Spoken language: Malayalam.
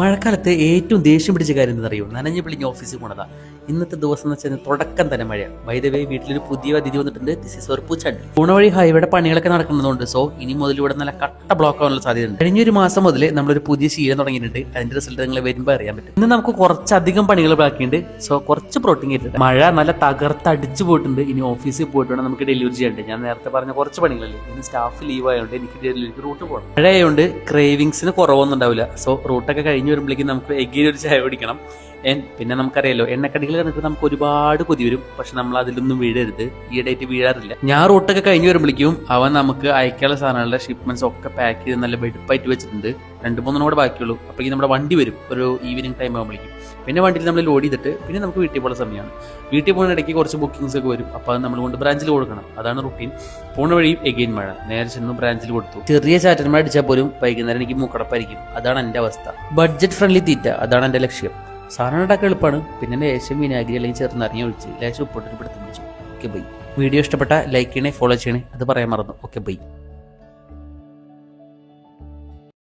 മഴക്കാലത്ത് ഏറ്റവും ദേഷ്യം പിടിച്ച കാര്യം എന്താണെന്നറിയോ? നനഞ്ഞു പിളിഞ്ഞ് ഓഫീസിൽ പോണതാ. ഇന്നത്തെ ദിവസം എന്ന് വെച്ചാൽ തുടക്കം തന്നെ മഴ. ബൈ ദ വേ, വീട്ടിലൊരു പുതിയ അതിഥി വന്നിട്ടുണ്ട്. ദിസ് ഈസ് ഒരു പൂച്ചണ്ട്. പൂണവഴി ഹൈവേയുടെ പണികളൊക്കെ നടക്കുന്നതുകൊണ്ട് സോ ഇനി മുതൽ ഇവിടെ നല്ല കട്ട ബ്ലോക്ക് ആവാനുള്ള സാധ്യതയുണ്ട്. കഴിഞ്ഞൊരു മാസം മുതൽ നമ്മളൊരു പുതിയ ശീലം തുടങ്ങിയിട്ടുണ്ട്. അതിന്റെ റിസൾട്ട് നിങ്ങൾ വരുമ്പോൾ അറിയാൻ പറ്റും. ഇന്ന് നമുക്ക് കുറച്ചധികം പണികൾ ബാക്കിയുണ്ട്. സോ കുറച്ച് പ്രോട്ടീൻ കിട്ടും. മഴ നല്ല തകർത്തടിച്ചു പോയിട്ടുണ്ട്. ഇനി ഓഫീസിൽ പോയിട്ട് വേണം നമുക്ക് ഡെലിവറി ചെയ്യേണ്ടത്. ഞാൻ നേരത്തെ പറഞ്ഞ കുറച്ച് പണികളല്ലേ. ഇന്ന് സ്റ്റാഫ് ലീവ് ആയതുകൊണ്ട് എനിക്ക് ഡെലിവറിക്ക് റൂട്ട് പോകണം. മഴ ആയതുകൊണ്ട് ക്രേവിങ്സിന് കുറവൊന്നും ഉണ്ടാവില്ല. സോ റൂട്ടൊക്കെ കഴിഞ്ഞ് വരുമ്പോഴേക്കും നമുക്ക് എഗ്ഗിന് ഒരു ചായ കുടിക്കണം. പിന്നെ നമുക്കറിയാലോ, എണ്ണക്കടികൾ കണ്ടിട്ട് നമുക്ക് ഒരുപാട് കൊതി വരും. പക്ഷെ നമ്മൾ അതിലൊന്നും വീഴരുത്. ഈയിടെയായിട്ട് വീഴാറില്ല. ഞാൻ റൂട്ടൊക്കെ കഴിഞ്ഞ് വരുമ്പോഴേക്കും അവൻ നമുക്ക് അയക്കാനുള്ള സാധനങ്ങളുടെ ഷിപ്മെന്റ്സ് ഒക്കെ പാക്ക് ചെയ്ത് നല്ല വെടുപ്പായിട്ട് വെച്ചിട്ടുണ്ട്. 2-3 കൂടെ ബാക്കിയുള്ളൂ. അപ്പോഴേക്കും നമ്മുടെ വണ്ടി വരും ഒരു ഈവനിങ് ടൈം ആകുമ്പോഴേക്കും. പിന്നെ വണ്ടിയിൽ നമ്മൾ ലോഡ് ചെയ്തിട്ട് പിന്നെ നമുക്ക് വീട്ടിൽ പോകുന്ന സമയമാണ്. വീട്ടിൽ പോകുന്ന ഇടയ്ക്ക് കുറച്ച് ബുക്കിംഗ്സ് ഒക്കെ വരും. അപ്പോൾ അത് നമ്മൾ കൊണ്ട് ബ്രാഞ്ചിൽ കൊടുക്കണം. അതാണ് റുട്ടീൻ. പോകുന്ന വഴിയും എഗെയിൻ മഴ. നേരെ ചെന്ന് ബ്രാഞ്ചിൽ കൊടുത്തു. ചെറിയ ചാറ്റന്മാർ അടിച്ചാൽ പോലും വൈകുന്നേരം എനിക്ക് മൂക്കടപ്പായിരിക്കും. അതാണ് എൻ്റെ അവസ്ഥ. ബഡ്ജറ്റ് ഫ്രണ്ട്ലി തീറ്റ, അതാണ് എൻ്റെ ലക്ഷ്യം. സാധനം ഉണ്ടാക്കാൻ എളുപ്പമാണ്. പിന്നെ ലേശം വിനാഗിരി അല്ലെങ്കിൽ ചെറുനാരങ്ങ ഒഴിച്ച് ലേശം ഉപ്പിട്ടിട്ട് പിടുത്തം പിടിച്ചു. Okay bye. വീഡിയോ ഇഷ്ടപ്പെട്ട ലൈക്ക് ചെയ്യണേ, ഫോളോ ചെയ്യണേ, അത് പറയാൻ മറന്നു. Okay bye.